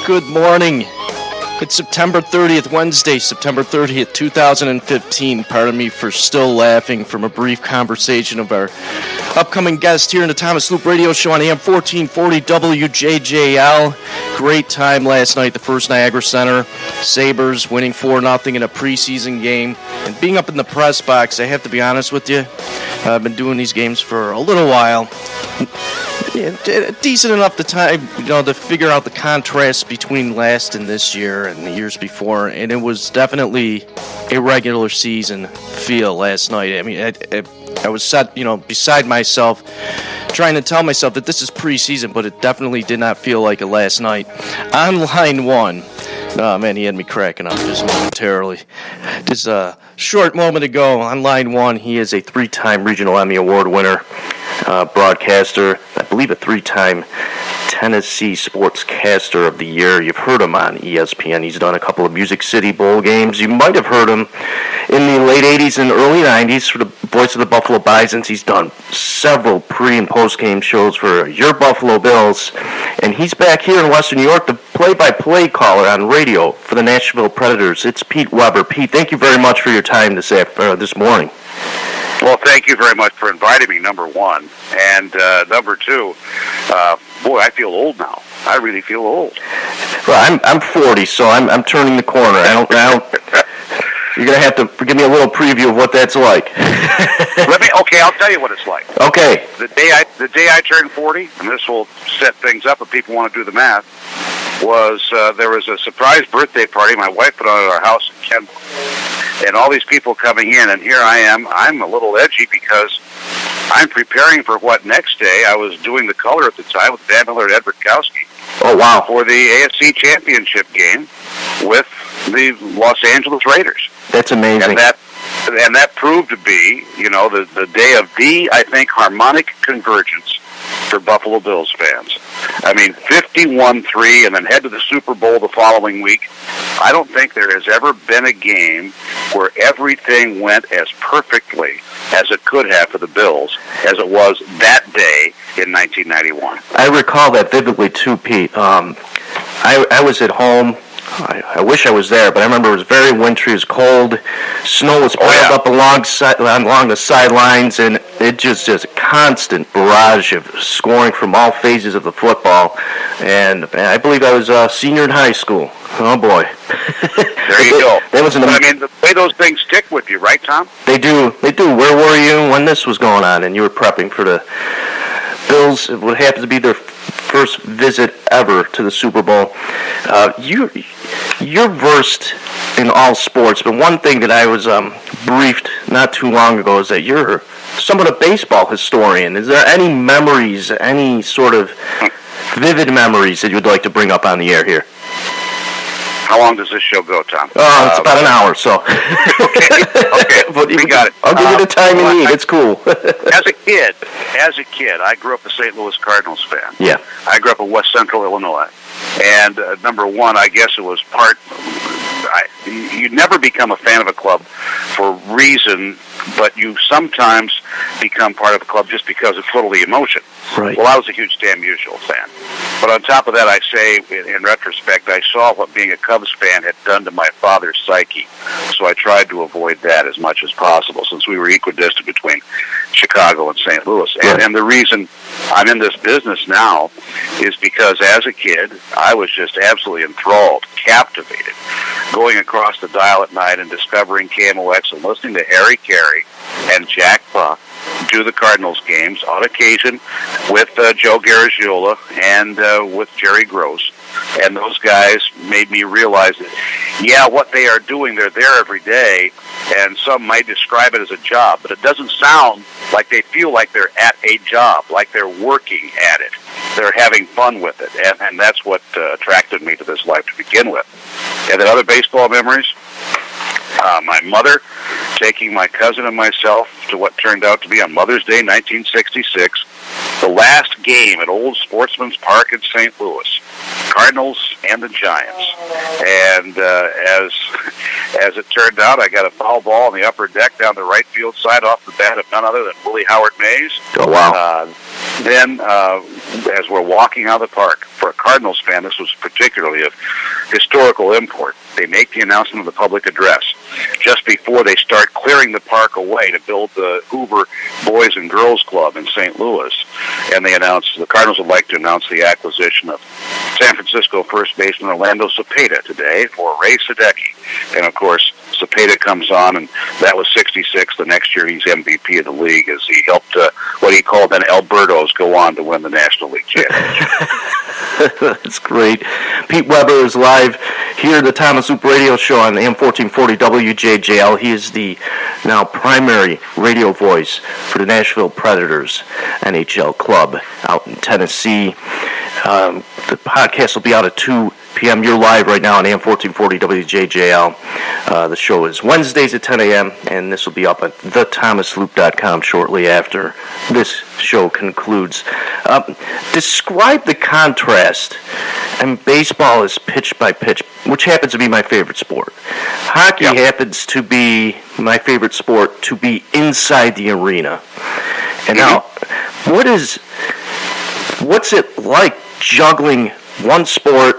Good morning. It's September 30th, Wednesday, September 30th, 2015. Pardon me for still laughing from a brief conversation of our upcoming guest here in the Thomas Loop Radio Show on AM 1440 WJJL. Great time last night, the First Niagara Center. Sabres winning 4-0 in a preseason game. And being up in the press box, I have to be honest with you, I've been doing these games for a little while. Decent enough the time, to figure out the contrast between last and this year and the years before, and it was definitely a regular season feel last night. I mean, I was set, beside myself, trying to tell myself that this is preseason, but it definitely did not feel like it last night. On line one, oh man, he had me cracking up just momentarily. Just a short moment ago, on line one, he is a 3-time Regional Emmy Award winner, broadcaster, I believe a 3-time Tennessee Sportscaster of the Year. You've heard him on ESPN. He's done a couple of Music City Bowl games. You might have heard him in the late 80s and early 90s for the voice of the Buffalo Bisons. He's done several pre- and post-game shows for your Buffalo Bills. And he's back here in Western New York, the play-by-play caller on radio for the Nashville Predators. It's Pete Weber. Pete, thank you very much for your time this morning. Well, thank you very much for inviting me, number one. And number two, boy, I feel old now. I really feel old. Well, I'm 40, so I'm turning the corner. You're going to have to give me a little preview of what that's like. Okay, I'll tell you what it's like. Okay. The day I turned 40, and this will set things up if people want to do the math, was there was a surprise birthday party my wife put on at our house in Kenmore. And all these people coming in, and here I am. I'm a little edgy because I'm preparing for what next day. I was doing the color at the time with Dan Miller and Ed Rutkowski. Oh, wow. For the AFC Championship game with the Los Angeles Raiders. That's amazing. And that proved to be, the day of I think, harmonic convergence for Buffalo Bills fans. I mean, 51-3 and then head to the Super Bowl the following week. I don't think there has ever been a game where everything went as perfectly as it could have for the Bills as it was that day in 1991. I recall that vividly too, Pete. I was at home. I wish I was there, but I remember it was very wintry, it was cold, snow was piled up along the sidelines, and it just a constant barrage of scoring from all phases of the football. And I believe I was a senior in high school. Oh boy! There you go. The way those things stick with you, right, Tom? They do. Where were you when this was going on, and you were prepping for the Bills? What happens to be their first visit ever to the Super Bowl. You're versed in all sports, but one thing that I was briefed not too long ago is that you're somewhat a baseball historian. Is there any memories, any sort of vivid memories that you'd like to bring up on the air here? How long does this show go, Tom? It's about an hour, so. Okay, but we got it. I'll give you the time you need. It's cool. As a kid, I grew up a St. Louis Cardinals fan. Yeah. I grew up in West Central Illinois. And number one, I guess it was you never become a fan of a club for reason, but you sometimes become part of a club just because it's totally emotion. Right. Well, I was a huge Stan Musial fan. But on top of that, I say, in retrospect, I saw what being a Cubs fan had done to my father's psyche. So I tried to avoid that as much as possible, since we were equidistant between Chicago and St. Louis. Right. And the reason I'm in this business now is because as a kid, I was just absolutely enthralled, captivated, going across the dial at night and discovering KMOX and listening to Harry Carey and Jack Buck do the Cardinals games on occasion with Joe Garagiola and with Jerry Gross. And those guys made me realize that, what they are doing, they're there every day, and some might describe it as a job, but it doesn't sound like they feel like they're at a job, like they're working at it. They're having fun with it, and that's what attracted me to this life to begin with. And then other baseball memories, my mother taking my cousin and myself to what turned out to be on Mother's Day, 1966, the last game at Old Sportsman's Park in St. Louis, Cardinals and the Giants. And as it turned out, I got a foul ball on the upper deck down the right field side off the bat of none other than Willie Howard Mays. Oh, wow. then, as we're walking out of the park, for a Cardinals fan, this was particularly of historical import. They make the announcement of the public address just before they start clearing the park away to build the Hoover Boys and Girls Club in St. Louis. And they announced the Cardinals would like to announce the acquisition of San Francisco first baseman Orlando Cepeda today for Ray Sadecki. And, of course, Cepeda comes on, and that was 66. The next year he's MVP of the league as he helped what he called then Albertos go on to win the National League Championship. That's great. Pete Weber is live here at the Thomas Loop Radio Show on AM 1440 WJJL. He is the now primary radio voice for the Nashville Predators NHL club out in Tennessee. The podcast will be out at 2 p.m. You're live right now on AM 1440 WJJL. The show is Wednesdays at 10 a.m., and this will be up at thethomasloop.com shortly after this show concludes. Describe the contrast. And baseball is pitch by pitch, which happens to be my favorite sport. Hockey happens to be my favorite sport to be inside the arena. And now, what's it like juggling one sport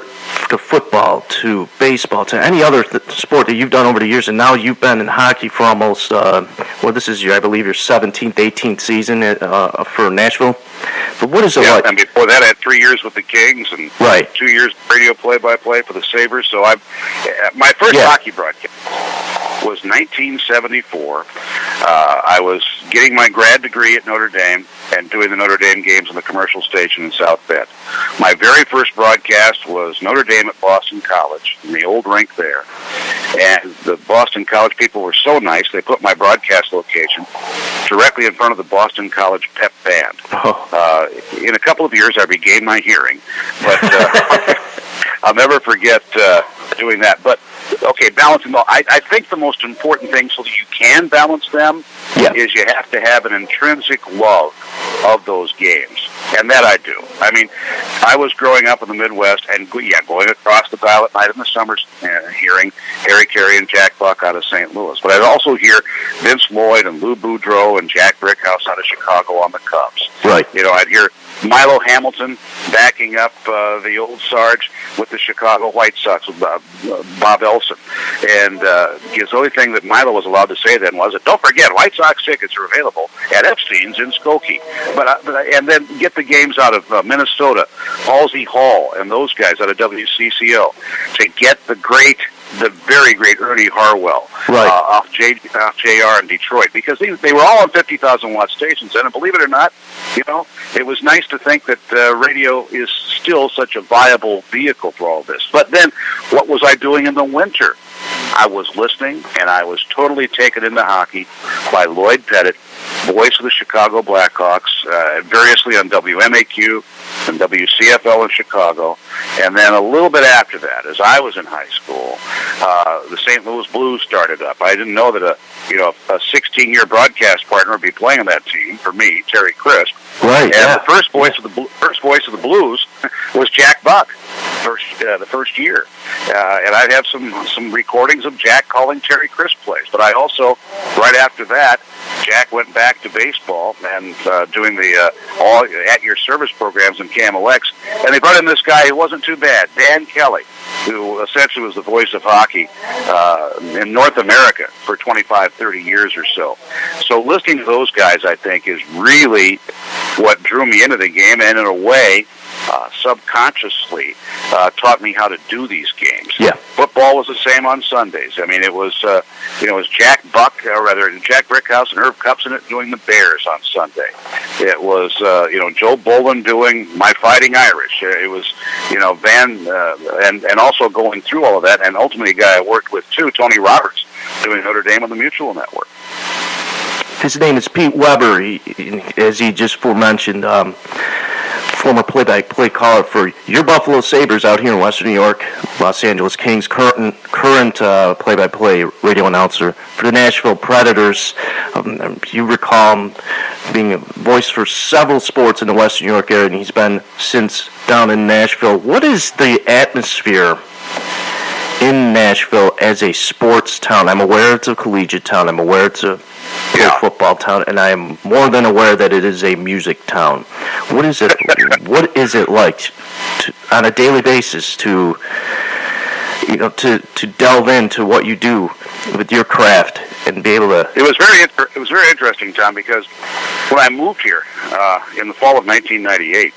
to football, to baseball, to any other sport that you've done over the years, and now you've been in hockey for almost, this is I believe your 17th, 18th season for Nashville. But what is it like? And before that I had 3 years with the Kings and 2 years radio play-by-play for the Sabres. So my first hockey broadcast was 1974. I was getting my grad degree at Notre Dame and doing the Notre Dame games on the commercial station in South Bend. My very first broadcast was Notre Dame at Boston College, in the old rink there. And the Boston College people were so nice, they put my broadcast location directly in front of the Boston College pep band. In a couple of years, I regained my hearing, but I'll never forget doing that. But, okay, balancing them all. I think the most important thing so that you can balance them is you have to have an intrinsic love of those games, and that I do. I mean, I was growing up in the Midwest, and going across the dial at night in the summers, hearing Harry Carey and Jack Buck out of St. Louis. But I'd also hear Vince Lloyd and Lou Boudreau and Jack Brickhouse out of Chicago on the Cubs. Right. You know, I'd hear Milo Hamilton backing up the old Sarge with the Chicago White Sox with Bob Elson. And the only thing that Milo was allowed to say then was, don't forget, White Sox tickets are available at Epstein's in Skokie. And then get the games out of Minnesota, Halsey Hall and those guys out of WCCO to get the very great Ernie Harwell off JR in Detroit, because they were all on 50,000 watt stations. And believe it or not, you know, it was nice to think that radio is still such a viable vehicle for all this. But then, what was I doing in the winter? I was listening, and I was totally taken into hockey by Lloyd Pettit, voice of the Chicago Blackhawks, variously on WMAQ and WCFL in Chicago. And then a little bit after that, as I was in high school, the St. Louis Blues started up. I didn't know that a 16-year broadcast partner would be playing on that team for me, Terry Crisp. Right. And the first voice of the Blues was Jack Buck. The first year, and I have some recordings of Jack calling Terry Crisp plays. But I also, right after that, Jack went back to baseball and doing the all at your service programs in KMOX, and they brought in this guy who wasn't too bad, Dan Kelly, who essentially was the voice of hockey in North America for 25, 30 years or so. So listening to those guys, I think, is really what drew me into the game, and in a way, subconsciously taught me how to do these games. Yeah. Football was the same on Sundays. I mean, it was Jack Buck, or rather Jack Brickhouse and Herb Cupson doing the Bears on Sunday. It was Joe Boland doing My Fighting Irish. It was Van and also going through all of that, and ultimately a guy I worked with too, Tony Roberts, doing Notre Dame on the Mutual Network. His name is Pete Weber. As he just forementioned, former play-by-play caller for your Buffalo Sabres out here in Western New York, Los Angeles Kings, current play-by-play radio announcer for the Nashville Predators. You recall him being a voice for several sports in the Western New York area, and he's been since down in Nashville. What is the atmosphere in Nashville as a sports town? I'm aware it's a collegiate town. I'm aware it's a football town, and I am more than aware that it is a music town. What is it? What is it like on a daily basis to delve into what you do with your craft and be able to? It was very interesting, Tom, because when I moved here in the fall of 1998,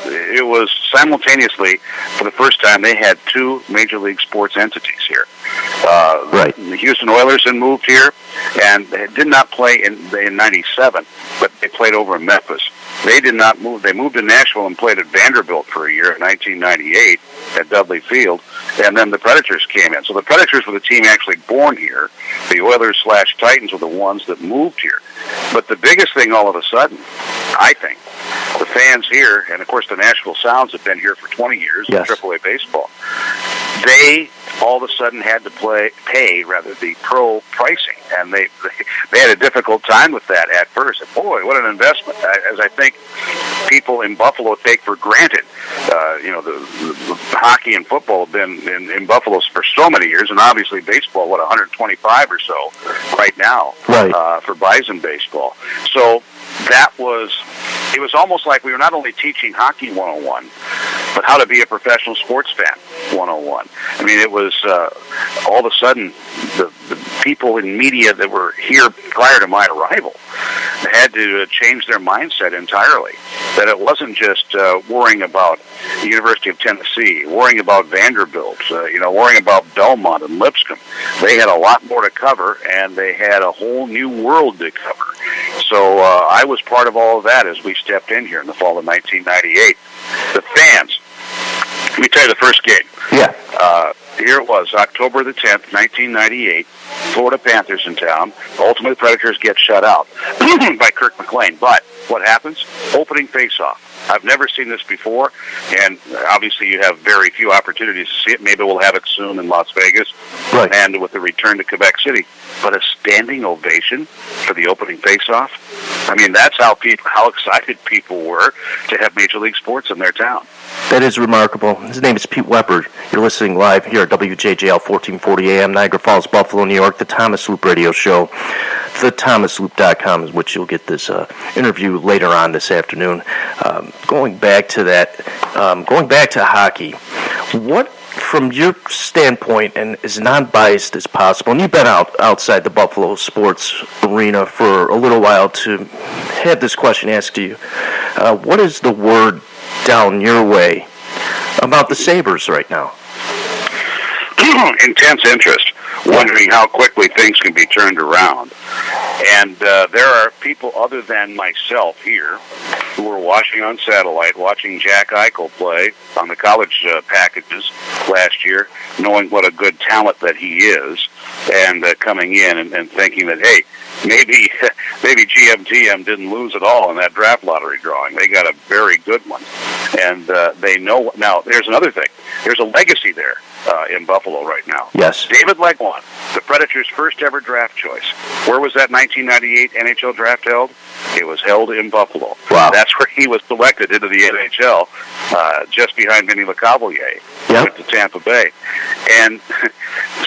it was simultaneously, for the first time, they had two major league sports entities here. Right. The Houston Oilers had moved here, and they did not play in '97, but they played over in Memphis. They did not move. They moved to Nashville and played at Vanderbilt for a year in 1998 at Dudley Field, and then the Predators came in. So the Predators were the team actually born here. The Oilers/Titans were the ones that moved here. But the biggest thing all of a sudden, I think, the fans here, and of course the Nashville Sounds have been here for 20 years in AAA baseball, they all of a sudden had to pay the pro pricing, and they had a difficult time with that at first. And boy, what an investment! As I think people in Buffalo take for granted. The hockey and football have been in Buffalo for so many years, and obviously baseball, 125 or so right now for Bison baseball. So it was almost like we were not only teaching hockey 101, but how to be a professional sports fan 101. I mean, it was all of a sudden the people in media that were here prior to my arrival had to change their mindset entirely. That it wasn't just worrying about the University of Tennessee, worrying about Vanderbilt, worrying about Belmont and Lipscomb. They had a lot more to cover, and they had a whole new world to cover. So I was part of all of that as we stepped in here in the fall of 1998. The fans, let me tell you the first game. Yeah. Here it was, October the 10th, 1998, Florida Panthers in town. Ultimately, the Predators get shut out by Kirk McLean. But what happens? Opening face-off. I've never seen this before, and obviously you have very few opportunities to see it. Maybe we'll have it soon in Las Vegas and with the return to Quebec City. But a standing ovation for the opening face-off? I mean, that's how excited people were to have Major League Sports in their town. That is remarkable. His name is Pete Weber. You're listening live here at WJJL 1440 AM, Niagara Falls, Buffalo, New York, the Thomas Loop Radio Show. TheThomasLoop.com is which you'll get this interview later on this afternoon. Going back to hockey, what, from your standpoint, and as non-biased as possible, and you've been outside the Buffalo sports arena for a little while, to have this question asked to you, what is the word down your way about the Sabres right now? Intense interest, wondering how quickly things can be turned around. And there are people other than myself here who were watching on satellite, watching Jack Eichel play on the college packages last year, knowing what a good talent that he is, and coming in and thinking that, hey, maybe GMTM didn't lose at all in that draft lottery drawing. They got a very good one. And they know. Now, there's another thing. There's a legacy there in Buffalo right now. Yes. David Legwand, the Predators' first ever draft choice. Where was that 1998 NHL draft held? It was held in Buffalo. Wow. That's where he was selected into the NHL, just behind Vinny LeCavalier. Went to Tampa Bay. And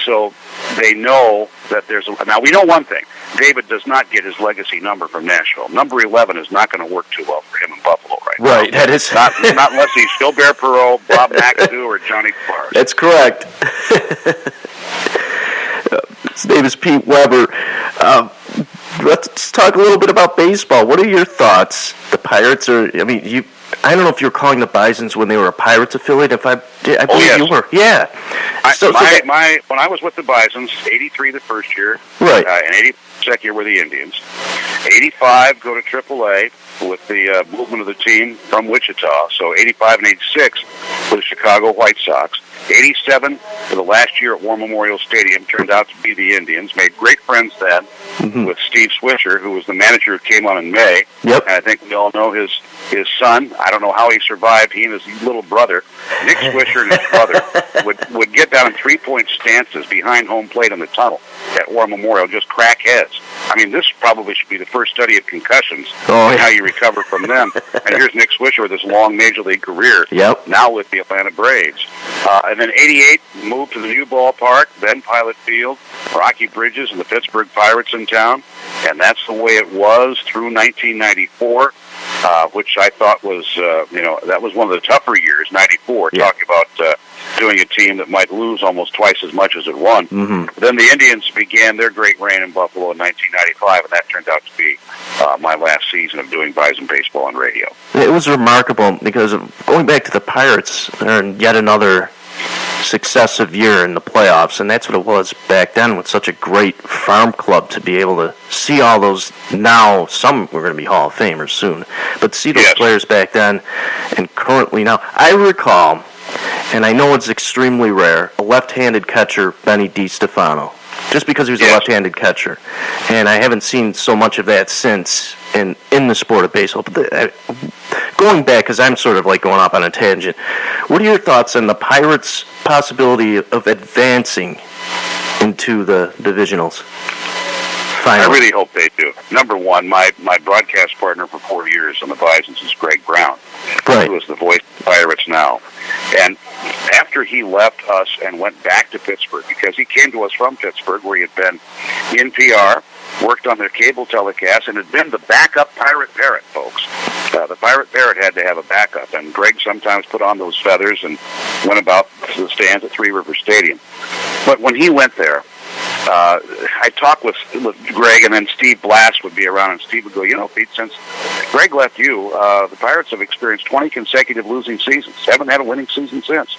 so they know that now we know one thing. David does not get his legacy number from Nashville. Number 11 is not going to work too well for him in Buffalo right now. Right, that is not unless he's Gilbert Perreault, Bob McAdoo, or Johnny Tavares. That's correct. His name is Pete Weber. Let's talk a little bit about baseball. What are your thoughts? The Pirates are, I don't know if you were calling the Bisons when they were a Pirates affiliate. I believe you were. Yeah. When I was with the Bisons, 83 the first year, right, and 80 second year were the Indians. 85 go to AAA with the movement of the team from Wichita. So 85 and 86 were the Chicago White Sox. 87 for the last year at War Memorial Stadium turned out to be the Indians. Made great friends then with Steve Swisher, who was the manager who came on in May. Yep. And I think we all know his son. I don't know how he survived. He and his little brother, Nick Swisher, and his brother would get down in three-point stances behind home plate in the tunnel at War Memorial, just crack heads. I mean, this probably should be the first study of concussions and how you recover from them. And here's Nick Swisher with his long major league career, now with the Atlanta Braves. And then 88 moved to the new ballpark, then Pilot Field, Rocky Bridges, and the Pittsburgh Pirates in town. And that's the way it was through 1994, which I thought was, that was one of the tougher years, 94, talking about doing a team that might lose almost twice as much as it won. Mm-hmm. Then the Indians began their great reign in Buffalo in 1995, and that turned out to be my last season of doing Bison baseball on radio. It was remarkable because going back to the Pirates, they're in yet another successive year in the playoffs, and that's what it was back then with such a great farm club to be able to see all those. Now some were going to be Hall of Famers soon, but see those players back then and currently now. I recall, and I know it's extremely rare, a left-handed catcher, Benny DiStefano, just because he was a left-handed catcher, and I haven't seen so much of that since in the sport of baseball. But going back, because I'm sort of like going off on a tangent, what are your thoughts on the Pirates' possibility of advancing into the divisionals? Finally. I really hope they do. Number one, my broadcast partner for 4 years on the Bisons is Greg Brown, who is the voice of the Pirates now. And after he left us and went back to Pittsburgh, because he came to us from Pittsburgh, where he had been in PR, worked on their cable telecast, and had been the backup Pirate Parrot, folks. The Pirate Parrot had to have a backup, and Greg sometimes put on those feathers and went about to the stands at Three River Stadium. But when he went there, I talked with Greg, and then Steve Blass would be around, and Steve would go, Pete, since Greg left you, the Pirates have experienced 20 consecutive losing seasons. Haven't had a winning season since.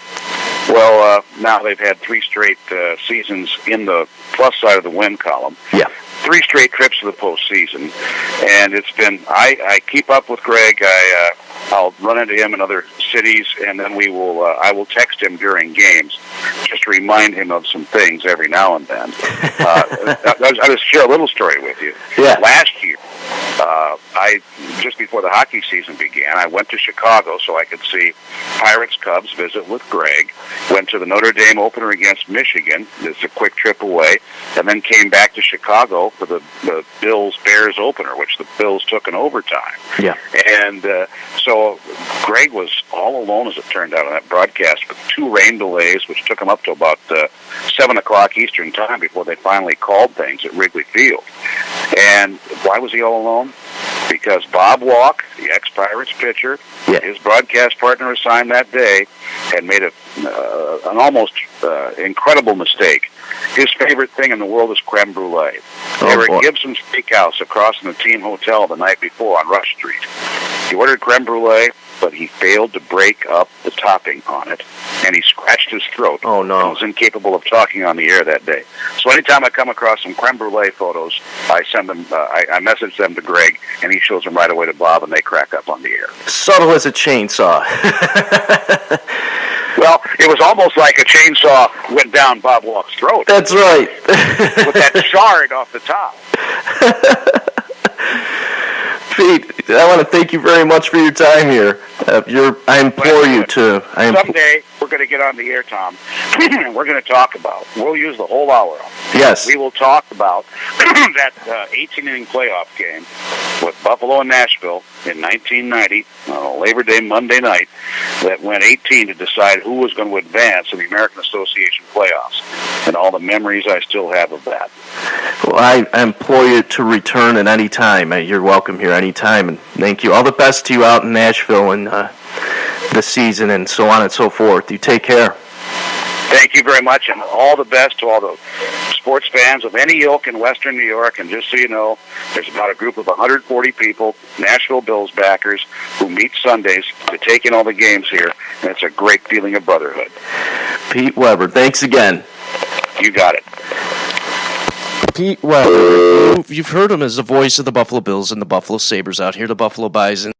Well, now they've had 3 straight seasons in the plus side of the win column. Yeah. 3 straight trips to the postseason, and it's been. I keep up with Greg. I'll run into him in other cities, and then I will text him during games, just to remind him of some things every now and then. I'll just share a little story with you. Yeah. Last year, just before the hockey season began, I went to Chicago so I could see Pirates-Cubs visit with Greg. Went to the Notre Dame opener against Michigan. It's a quick trip away, and then came back to Chicago for the Bills-Bears opener, which the Bills took in overtime. Yeah. And so Greg was all alone, as it turned out, on that broadcast with 2 rain delays, which took him up to about 7 o'clock Eastern time before they finally called things at Wrigley Field. And why was he all alone? Because Bob Walk, the ex-Pirates pitcher, his broadcast partner assigned that day, had made an almost incredible mistake. His favorite thing in the world is creme brulee. They were at Gibson's Steakhouse across from the team hotel the night before on Rush Street. He ordered creme brulee, but he failed to break up the topping on it, and he scratched his throat. Oh, no. And was incapable of talking on the air that day. So anytime I come across some creme brulee photos, I send them. I message them to Greg, and he shows them right away to Bob, and they crack up on the air. Subtle as a chainsaw. Well, it was almost like a chainsaw went down Bob Walk's throat. That's right. With that shard off the top. Pete, I want to thank you very much for your time here. I implore you to. Someday we're going to get on the air, Tom, and we're going to talk about. We'll use the whole hour. Yes. We will talk about that 18-inning playoff game with Buffalo and Nashville in 1990 on Labor Day Monday night that went 18 to decide who was going to advance in the American Association playoffs, and all the memories I still have of that. Well, I implore you to return at any time. You're welcome here anytime, and thank you. All the best to you out in Nashville and the season and so on and so forth. You take care. Thank you very much, and all the best to all the sports fans of any ilk in Western New York. And just so you know, there's about a group of 140 people, Nashville Bills backers, who meet Sundays to take in all the games here, and it's a great feeling of brotherhood. Pete Weber, thanks again. You got it. Pete Weber, you've heard him as the voice of the Buffalo Bills and the Buffalo Sabres out here, the Buffalo Bison.